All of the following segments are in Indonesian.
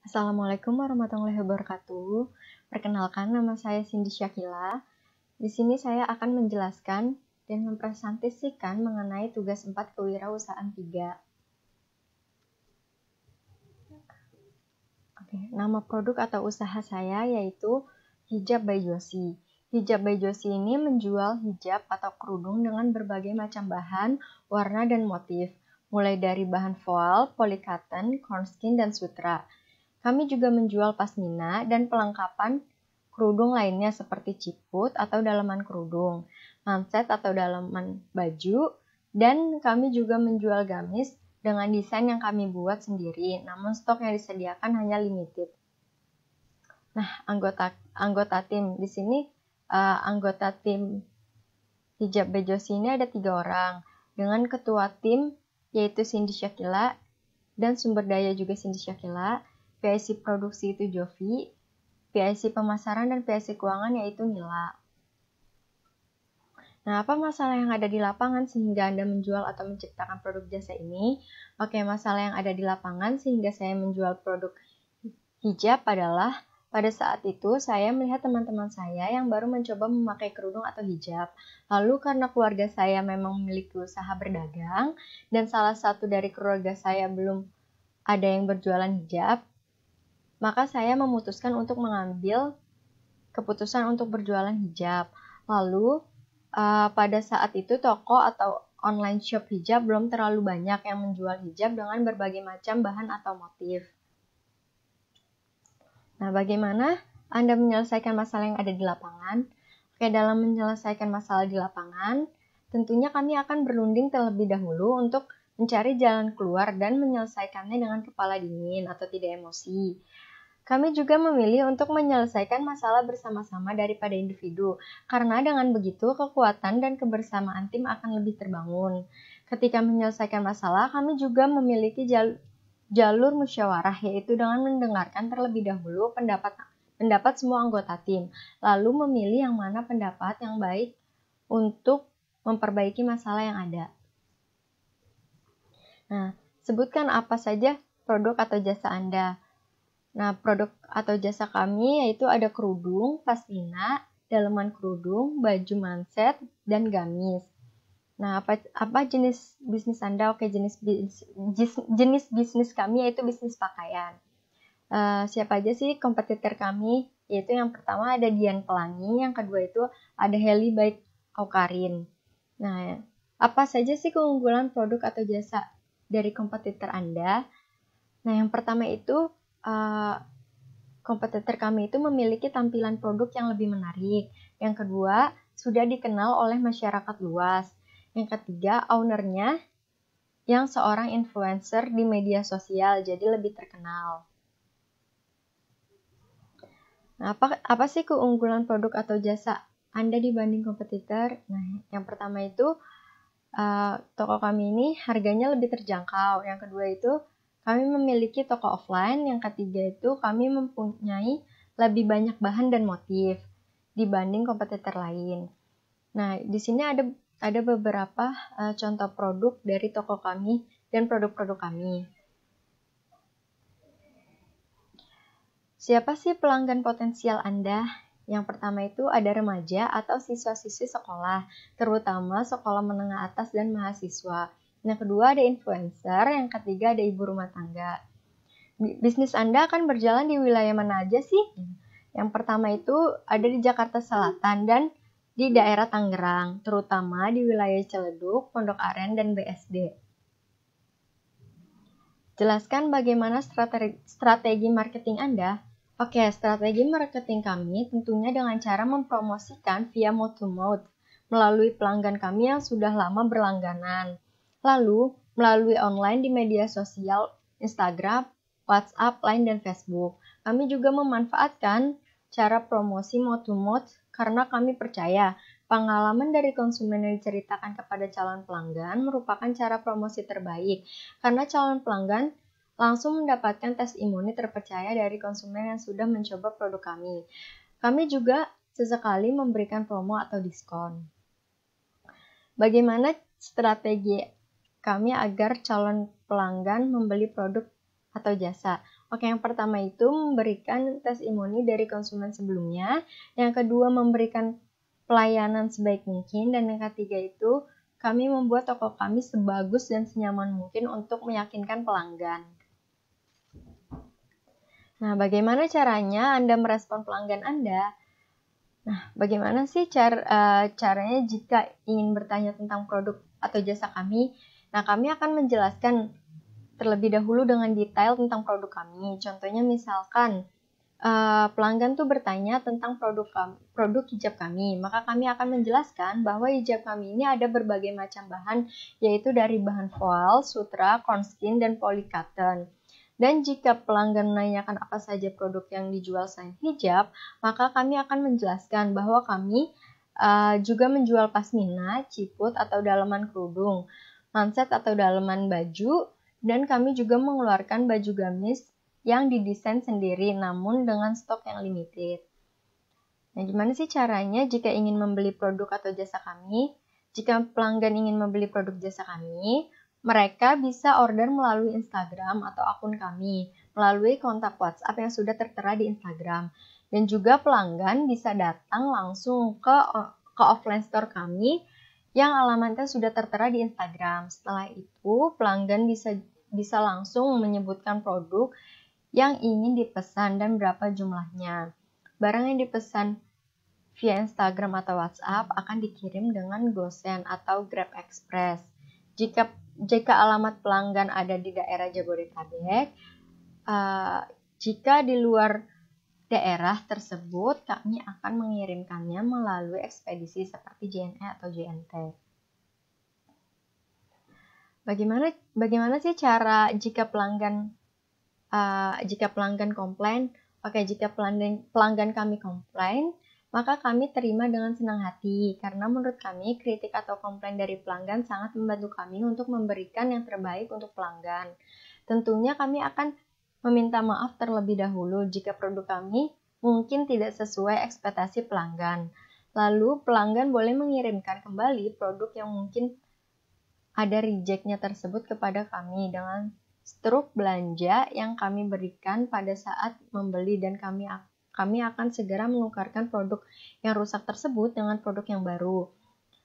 Assalamualaikum warahmatullahi wabarakatuh. Perkenalkan, nama saya Cindy Syakila. Di sini saya akan menjelaskan dan mempresentasikan mengenai tugas 4 kewirausahaan 3. Nama produk atau usaha saya yaitu Hijab by Josie. Hijab by Josie ini menjual hijab atau kerudung dengan berbagai macam bahan, warna, dan motif, mulai dari bahan voal, polycotton, cornskin, dan sutra. Kami juga menjual pasmina dan pelengkapan kerudung lainnya seperti ciput atau dalaman kerudung, manset atau dalaman baju, dan kami juga menjual gamis dengan desain yang kami buat sendiri, namun stok yang disediakan hanya limited. Nah, anggota tim di sini, anggota tim Hijab by Josie ini ada 3 orang, dengan ketua tim yaitu Cindy Syakila dan sumber daya juga Cindy Syakila. PIC produksi itu Jovi, PIC pemasaran dan PIC keuangan yaitu Nila. Nah, apa masalah yang ada di lapangan sehingga Anda menjual atau menciptakan produk jasa ini? Oke, masalah yang ada di lapangan sehingga saya menjual produk hijab adalah pada saat itu saya melihat teman-teman saya yang baru mencoba memakai kerudung atau hijab. Lalu karena keluarga saya memang memiliki usaha berdagang dan salah satu dari keluarga saya belum ada yang berjualan hijab, maka saya memutuskan untuk mengambil keputusan untuk berjualan hijab. Lalu pada saat itu toko atau online shop hijab belum terlalu banyak yang menjual hijab dengan berbagai macam bahan atau motif. Nah, bagaimana Anda menyelesaikan masalah yang ada di lapangan? Oke, dalam menyelesaikan masalah di lapangan, tentunya kami akan berunding terlebih dahulu untuk mencari jalan keluar dan menyelesaikannya dengan kepala dingin atau tidak emosi. Kami juga memilih untuk menyelesaikan masalah bersama-sama daripada individu, karena dengan begitu kekuatan dan kebersamaan tim akan lebih terbangun. Ketika menyelesaikan masalah, kami juga memiliki jalur musyawarah, yaitu dengan mendengarkan terlebih dahulu pendapat semua anggota tim, lalu memilih yang mana pendapat yang baik untuk memperbaiki masalah yang ada. Nah, sebutkan apa saja produk atau jasa Anda. Nah, produk atau jasa kami yaitu ada kerudung, pasmina, dalaman kerudung, baju manset, dan gamis. Nah, apa jenis bisnis Anda? Oke, jenis bisnis kami yaitu bisnis pakaian. Siapa aja sih kompetitor kami? Yaitu yang pertama ada Dian Pelangi, yang kedua itu ada Heli by Aukarin. Nah, apa saja sih keunggulan produk atau jasa dari kompetitor Anda? Nah, yang pertama itu kompetitor kami itu memiliki tampilan produk yang lebih menarik. Yang kedua, sudah dikenal oleh masyarakat luas. Yang ketiga, ownernya yang seorang influencer di media sosial, jadi lebih terkenal. Nah, apa sih keunggulan produk atau jasa Anda dibanding kompetitor? Nah, yang pertama itu, toko kami ini harganya lebih terjangkau. Yang kedua itu, kami memiliki toko offline. Yang ketiga itu kami mempunyai lebih banyak bahan dan motif dibanding kompetitor lain. Nah, di sini ada beberapa contoh produk dari toko kami dan produk-produk kami. Siapa sih pelanggan potensial Anda? Yang pertama itu ada remaja atau siswa-siswi sekolah, terutama sekolah menengah atas dan mahasiswa. Yang kedua ada influencer, yang ketiga ada ibu rumah tangga. Bisnis Anda akan berjalan di wilayah mana aja sih? Yang pertama itu ada di Jakarta Selatan dan di daerah Tangerang, terutama di wilayah Ciledug, Pondok Aren, dan BSD. Jelaskan bagaimana strategi marketing Anda. Oke, strategi marketing kami tentunya dengan cara mempromosikan via mouth to mouth melalui pelanggan kami yang sudah lama berlangganan. Lalu, melalui online di media sosial Instagram, WhatsApp, Line, dan Facebook. Kami juga memanfaatkan cara promosi mouth to mouth karena kami percaya pengalaman dari konsumen yang diceritakan kepada calon pelanggan merupakan cara promosi terbaik karena calon pelanggan langsung mendapatkan testimoni terpercaya dari konsumen yang sudah mencoba produk kami. Kami juga sesekali memberikan promo atau diskon. Bagaimana strategi kami agar calon pelanggan membeli produk atau jasa? Oke, yang pertama itu memberikan testimoni dari konsumen sebelumnya, yang kedua memberikan pelayanan sebaik mungkin, dan yang ketiga itu kami membuat toko kami sebagus dan senyaman mungkin untuk meyakinkan pelanggan. Nah, bagaimana caranya Anda merespon pelanggan Anda? Nah, bagaimana sih caranya jika ingin bertanya tentang produk atau jasa kami? Nah, kami akan menjelaskan terlebih dahulu dengan detail tentang produk kami. Contohnya misalkan pelanggan tuh bertanya tentang produk hijab kami, maka kami akan menjelaskan bahwa hijab kami ini ada berbagai macam bahan, yaitu dari bahan voile, sutra, cornskin, dan polycotton. Dan jika pelanggan menanyakan apa saja produk yang dijual selain hijab, maka kami akan menjelaskan bahwa kami juga menjual pasmina, ciput atau dalaman kerudung, manset atau dalaman baju, dan kami juga mengeluarkan baju gamis yang didesain sendiri namun dengan stok yang limited. Nah, gimana sih caranya jika ingin membeli produk atau jasa kami? Jika pelanggan ingin membeli produk jasa kami, mereka bisa order melalui Instagram atau akun kami, melalui kontak WhatsApp yang sudah tertera di Instagram. Dan juga pelanggan bisa datang langsung ke offline store kami yang alamatnya sudah tertera di Instagram. Setelah itu, pelanggan bisa langsung menyebutkan produk yang ingin dipesan dan berapa jumlahnya. Barang yang dipesan via Instagram atau WhatsApp akan dikirim dengan GoSend atau Grab Express. Jika alamat pelanggan ada di daerah Jabodetabek, jika di luar daerah tersebut, kami akan mengirimkannya melalui ekspedisi seperti JNE atau JNT. Bagaimana sih cara jika pelanggan komplain? Oke, jika pelanggan kami komplain, maka kami terima dengan senang hati, karena menurut kami kritik atau komplain dari pelanggan sangat membantu kami untuk memberikan yang terbaik untuk pelanggan. Tentunya kami akan meminta maaf terlebih dahulu jika produk kami mungkin tidak sesuai ekspektasi pelanggan. Lalu pelanggan boleh mengirimkan kembali produk yang mungkin ada reject-nya tersebut kepada kami dengan struk belanja yang kami berikan pada saat membeli, dan kami akan segera menukarkan produk yang rusak tersebut dengan produk yang baru.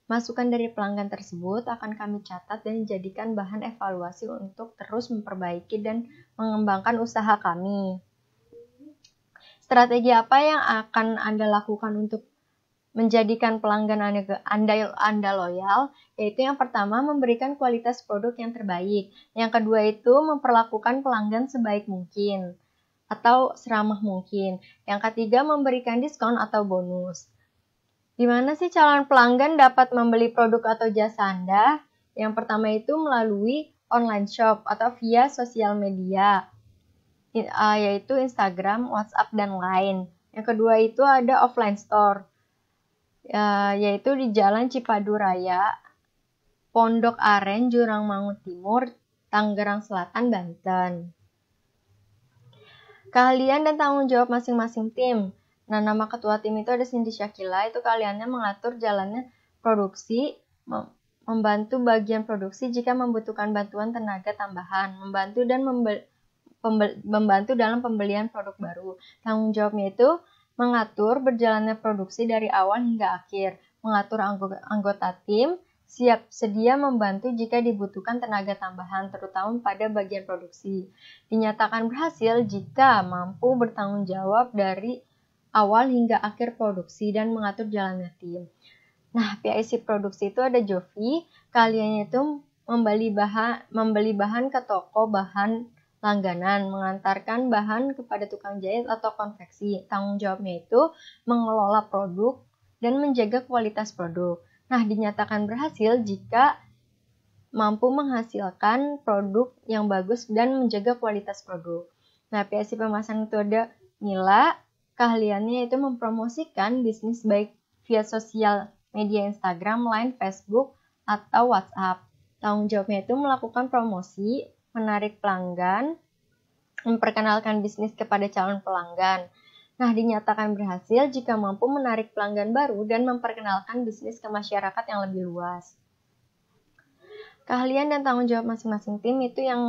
Masukan dari pelanggan tersebut akan kami catat dan dijadikan bahan evaluasi untuk terus memperbaiki dan mengembangkan usaha kami. Strategi apa yang akan Anda lakukan untuk menjadikan pelanggan Anda loyal? Yaitu yang pertama, memberikan kualitas produk yang terbaik. Yang kedua itu memperlakukan pelanggan sebaik mungkin atau seramah mungkin. Yang ketiga, memberikan diskon atau bonus. Di mana sih calon pelanggan dapat membeli produk atau jasa Anda? Yang pertama itu melalui online shop atau via sosial media, yaitu Instagram, WhatsApp, dan Line. Yang kedua itu ada offline store, yaitu di Jalan Cipadu Raya, Pondok Aren, Jurangmangu Timur, Tangerang Selatan, Banten. Keahlian dan tanggung jawab masing-masing tim. Nah, nama ketua tim itu ada Cindy Shakila, itu keahliannya mengatur jalannya produksi, membantu bagian produksi jika membutuhkan bantuan tenaga tambahan, membantu dalam pembelian produk baru. Tanggung jawabnya itu mengatur berjalannya produksi dari awal hingga akhir, mengatur anggota tim, siap sedia membantu jika dibutuhkan tenaga tambahan, terutama pada bagian produksi. Dinyatakan berhasil jika mampu bertanggung jawab dari awal hingga akhir produksi dan mengatur jalannya tim. Nah, PIC produksi itu ada Jovi, keahliannya itu membeli bahan ke toko bahan langganan, mengantarkan bahan kepada tukang jahit atau konveksi. Tanggung jawabnya itu mengelola produk dan menjaga kualitas produk. Nah, dinyatakan berhasil jika mampu menghasilkan produk yang bagus dan menjaga kualitas produk. Nah, PIC pemasaran itu ada Mila, keahliannya itu mempromosikan bisnis baik via sosial media Instagram, Line, Facebook, atau WhatsApp. Tanggung jawabnya itu melakukan promosi, menarik pelanggan, memperkenalkan bisnis kepada calon pelanggan. Nah, dinyatakan berhasil jika mampu menarik pelanggan baru dan memperkenalkan bisnis ke masyarakat yang lebih luas. Keahlian dan tanggung jawab masing-masing tim itu yang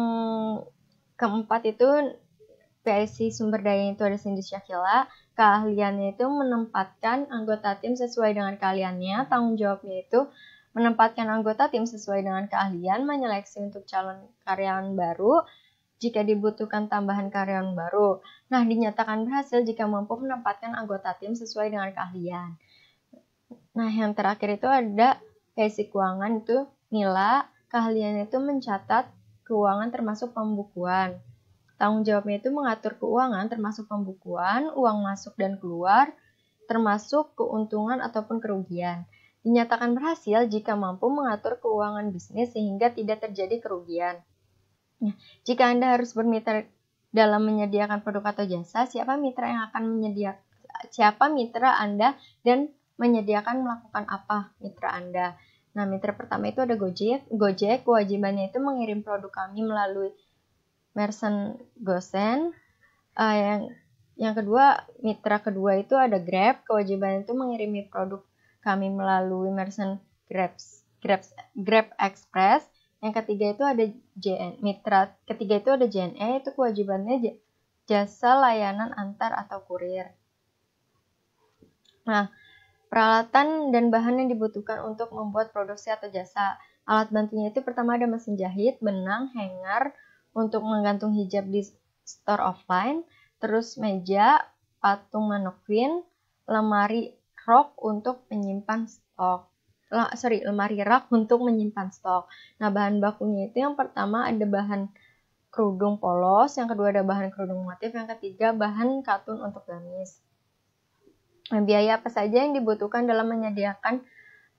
keempat itu PIC sumber daya itu ada Cindy Syakila. Keahliannya itu menempatkan anggota tim sesuai dengan keahliannya. Tanggung jawabnya itu menempatkan anggota tim sesuai dengan keahlian, menyeleksi untuk calon karyawan baru jika dibutuhkan tambahan karyawan baru. Nah, dinyatakan berhasil jika mampu menempatkan anggota tim sesuai dengan keahlian. Nah, yang terakhir itu ada PIC keuangan, itu Nila. Keahliannya itu mencatat keuangan termasuk pembukuan. Tanggung jawabnya itu mengatur keuangan termasuk pembukuan, uang masuk dan keluar, termasuk keuntungan ataupun kerugian. Dinyatakan berhasil jika mampu mengatur keuangan bisnis sehingga tidak terjadi kerugian. Nah, jika Anda harus bermitra dalam menyediakan produk atau jasa, siapa mitra Anda dan menyediakan melakukan apa mitra Anda? Nah, mitra pertama itu ada Gojek. Gojek kewajibannya itu mengirim produk kami melalui Merchant Gosen. Yang kedua, mitra kedua itu ada Grab. Kewajibannya itu mengirimi produk kami melalui Merchant Grab Express. Yang ketiga itu ada mitra ketiga itu ada JNE, itu kewajibannya jasa layanan antar atau kurir. Nah, peralatan dan bahan yang dibutuhkan untuk membuat produksi atau jasa. Alat bantunya itu pertama ada mesin jahit, benang, hanger untuk menggantung hijab di store offline, terus meja, patung mannequin, lemari rak untuk menyimpan stok. Nah, bahan bakunya itu yang pertama ada bahan kerudung polos, yang kedua ada bahan kerudung motif, yang ketiga bahan katun untuk gamis. Nah, biaya apa saja yang dibutuhkan dalam menyediakan,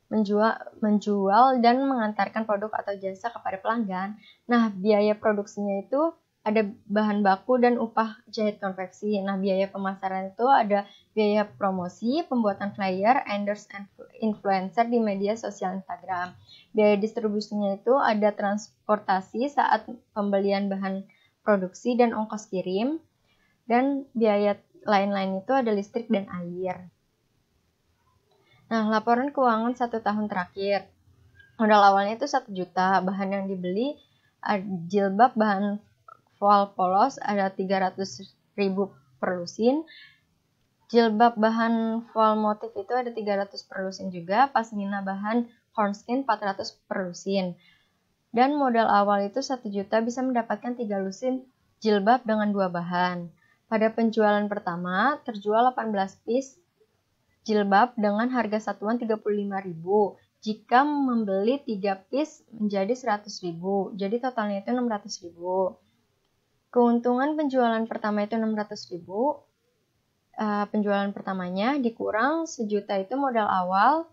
menjual dan mengantarkan produk atau jasa kepada pelanggan. Nah, biaya produksinya itu ada bahan baku dan upah jahit konveksi. Nah, biaya pemasaran itu ada biaya promosi, pembuatan flyer, endorse influencer di media sosial Instagram. Biaya distribusinya itu ada transportasi saat pembelian bahan produksi dan ongkos kirim. Dan biaya lain-lain itu ada listrik dan air. Nah, laporan keuangan 1 tahun terakhir. Modal awalnya itu 1 juta. Bahan yang dibeli, jilbab bahan voile polos ada 300.000 per lusin. Jilbab bahan voile motif itu ada 300 per lusin juga. Pasmina bahan hornskin 400 per lusin. Dan modal awal itu 1 juta bisa mendapatkan 3 lusin jilbab dengan 2 bahan. Pada penjualan pertama, terjual 18 piece jilbab dengan harga satuan 35.000. Jika membeli 3 piece menjadi 100.000. Jadi totalnya itu 600.000. Keuntungan penjualan pertama itu 600.000. Penjualan pertamanya dikurang 1 juta itu modal awal.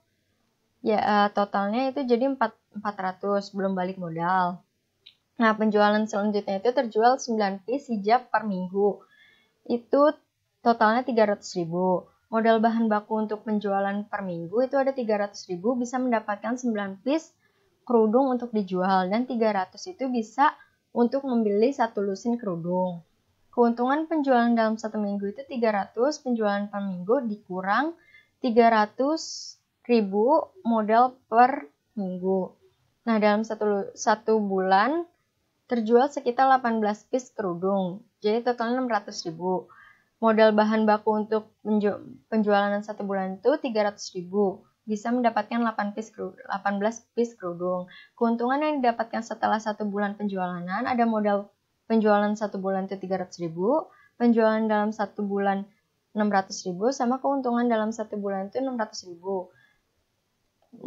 Ya, totalnya itu jadi 400 belum balik modal. Nah, penjualan selanjutnya itu terjual 9 piece hijab per minggu. Itu totalnya 300.000. Modal bahan baku untuk penjualan per minggu itu ada 300.000, bisa mendapatkan 9 piece kerudung untuk dijual, dan 300 itu bisa untuk membeli 1 lusin kerudung. Keuntungan penjualan dalam 1 minggu itu 300, penjualan per minggu dikurang 300.000 modal per minggu. Nah, dalam satu bulan terjual sekitar 18 piece kerudung, jadi totalnya 600.000. Modal bahan baku untuk penjualan 1 bulan itu 300.000, bisa mendapatkan 18 piece kerudung. Keuntungan yang didapatkan setelah 1 bulan penjualan, ada modal penjualan 1 bulan itu 300.000, penjualan dalam 1 bulan 600.000, sama keuntungan dalam 1 bulan itu 600.000.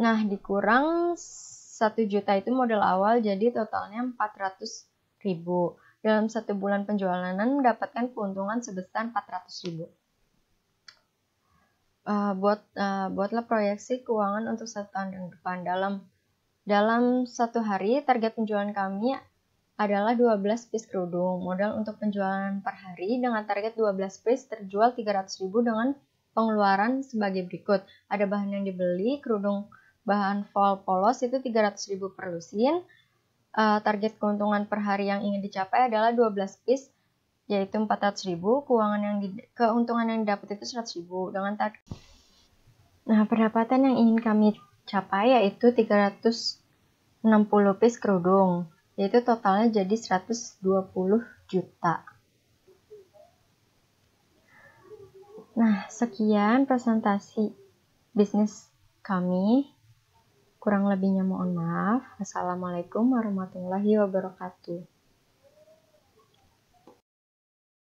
Nah, dikurang 1 juta itu modal awal, jadi totalnya 400.000. Dalam 1 bulan penjualan mendapatkan keuntungan sebesar 400.000. Buatlah proyeksi keuangan untuk 1 tahun yang depan. Dalam 1 hari, target penjualan kami adalah 12 piece kerudung. Modal untuk penjualan per hari dengan target 12 piece terjual 300.000 dengan pengeluaran sebagai berikut. Ada bahan yang dibeli, kerudung bahan voile polos itu 300.000 per lusin. Target keuntungan per hari yang ingin dicapai adalah 12 piece, yaitu 400.000. Keuntungan yang didapat itu 100.000 dengan target. Nah, pendapatan yang ingin kami capai yaitu 360 piece kerudung, yaitu totalnya jadi 120 juta. Nah, sekian presentasi bisnis kami. Kurang lebihnya mohon maaf. Wassalamualaikum warahmatullahi wabarakatuh.